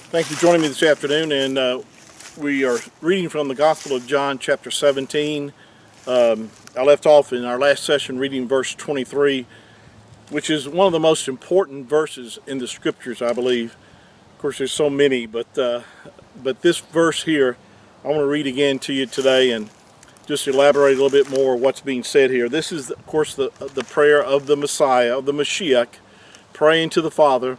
Thank you for joining me this afternoon, and we are reading from the Gospel of John, chapter 17. I left off in our last session reading verse 23, which is one of the most important verses in the Scriptures, I believe. Of course, there's so many, but this verse here, I want to read again to you today and just elaborate a little bit more what's being said here. This is, of course, the prayer of the Messiah, of the Mashiach, praying to the Father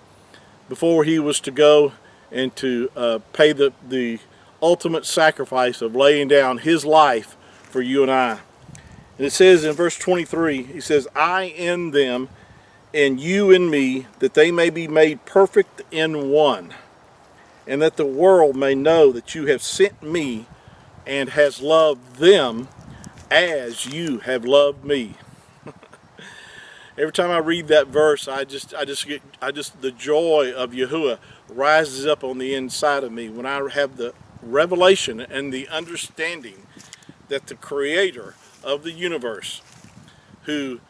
before he was to go and to pay the ultimate sacrifice of laying down his life for you and I. And it says in verse 23, he says, I in them and you in me, that they may be made perfect in one, and that the world may know that you have sent me and has loved them as you have loved me. Every time I read that verse, the joy of Yahuah rises up on the inside of me when I have the revelation and the understanding that the Creator of the universe, who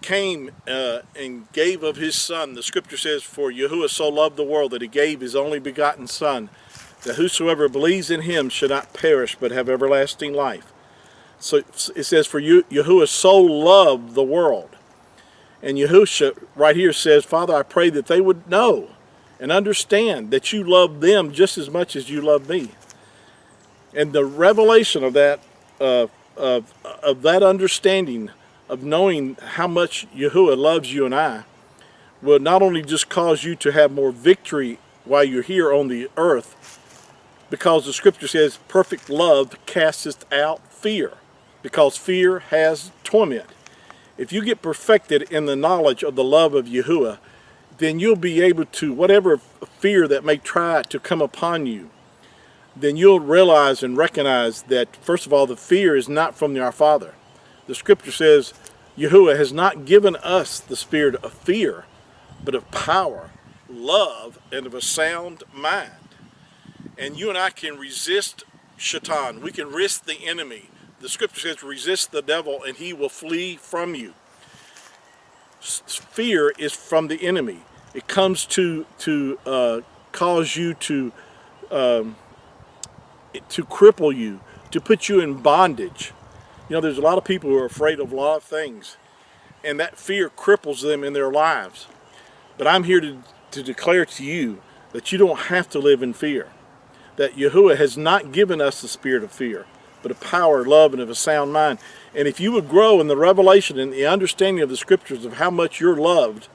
came and gave of his Son, the Scripture says, for Yahuah so loved the world that he gave his only begotten Son, that whosoever believes in him should not perish but have everlasting life. So it says, for Yahuah so loved the world. And Yahushua right here says, Father, I pray that they would know and understand that you love them just as much as you love me. And the revelation of that, of that understanding of knowing how much Yahuah loves you and I, will not only just cause you to have more victory while you're here on the earth, because the Scripture says, perfect love casteth out fear, because fear has torment. If you get perfected in the knowledge of the love of Yahuah, then you'll be able to, whatever fear that may try to come upon you, then you'll realize and recognize that, first of all, the fear is not from our Father. The Scripture says, Yahuah has not given us the spirit of fear, but of power, love, and of a sound mind. And you and I can resist Shaitan. We can resist the enemy. The Scripture says, resist the devil and he will flee from you. Fear is from the enemy. It comes to cause you to cripple you, to put you in bondage. You know, there's a lot of people who are afraid of a lot of things, and that fear cripples them in their lives. But I'm here to declare to you that you don't have to live in fear, that Yahuah has not given us the spirit of fear, but of power, love, and of a sound mind. And if you would grow in the revelation and the understanding of the Scriptures of how much you're loved,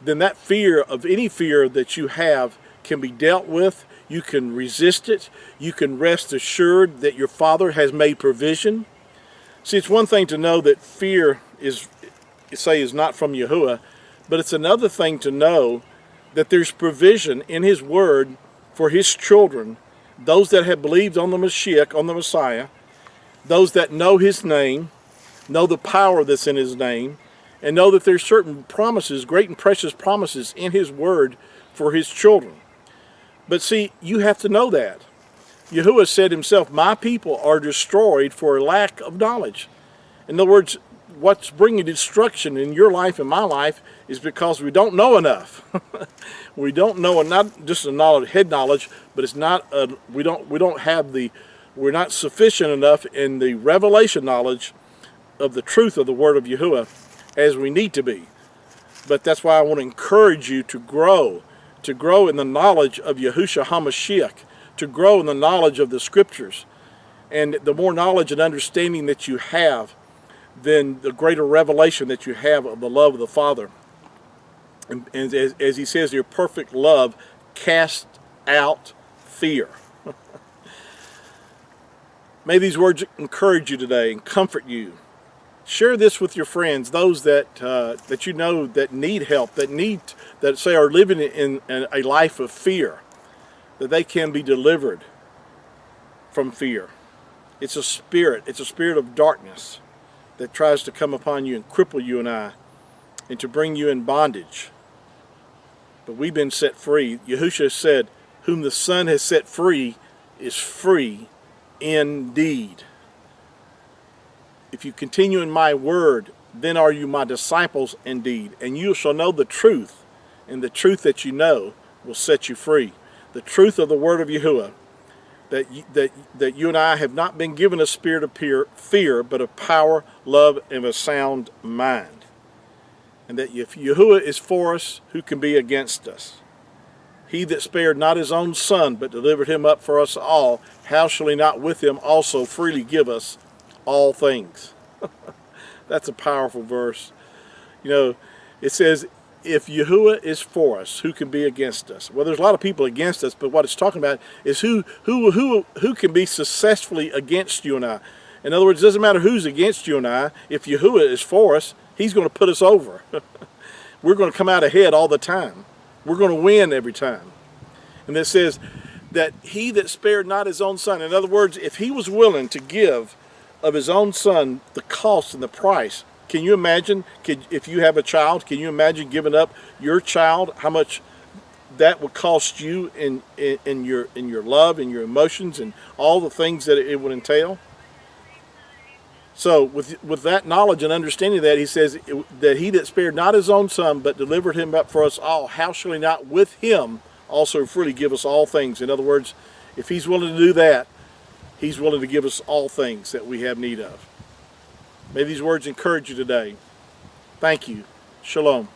then that fear of any fear that you have can be dealt with. You can resist it. You can rest assured that your Father has made provision. See, it's one thing to know that fear is not from Yahuah, but it's another thing to know that there's provision in His Word for His children, those that have believed on the Mashiach, on the Messiah, those that know His name, know the power that's in His name, and know that there's certain promises, great and precious promises in His Word for His children. But see, you have to know that. Yahuah said Himself, my people are destroyed for a lack of knowledge. In other words, what's bringing destruction in your life and my life is because we don't know enough. We don't know, and not just a head knowledge, but it's not we're not sufficient enough in the revelation knowledge of the truth of the Word of Yahuah as we need to be. But that's why I want to encourage you to grow in the knowledge of Yahushua HaMashiach, to grow in the knowledge of the Scriptures. And the more knowledge and understanding that you have, then the greater revelation that you have of the love of the Father. And as he says here, perfect love casts out fear. May these words encourage you today and comfort you. Share this with your friends, those that you know that need help, that say are living in a life of fear, that they can be delivered from fear. It's a spirit of darkness that tries to come upon you and cripple you and I, and to bring you in bondage. But we've been set free. Yahushua said, whom the Son has set free is free indeed. If you continue in my word, then are you my disciples indeed, and you shall know the truth, and the truth that you know will set you free. the truth of the word of Yahuah, that you and I have not been given a spirit of fear, but of power, love, and a sound mind. And that if Yahuah is for us, who can be against us? He that spared not his own son, but delivered him up for us all, how shall he not with him also freely give us all things? That's a powerful verse. You know, it says, if Yahuah is for us, who can be against us? Well, there's a lot of people against us, but what it's talking about is who can be successfully against you and I. In other words, it doesn't matter who's against you and I. If Yahuah is for us, he's going to put us over. We're going to come out ahead all the time. We're going to win every time. And it says that he that spared not his own son. In other words, if he was willing to give of his own son the cost and the price, can you imagine, if you have a child, can you imagine giving up your child, how much that would cost you in your love and your emotions and all the things that it would entail? So with that knowledge and understanding that, he says that he that spared not his own son, but delivered him up for us all, how shall he not with him also freely give us all things? In other words, if he's willing to do that, he's willing to give us all things that we have need of. May these words encourage you today. Thank you. Shalom.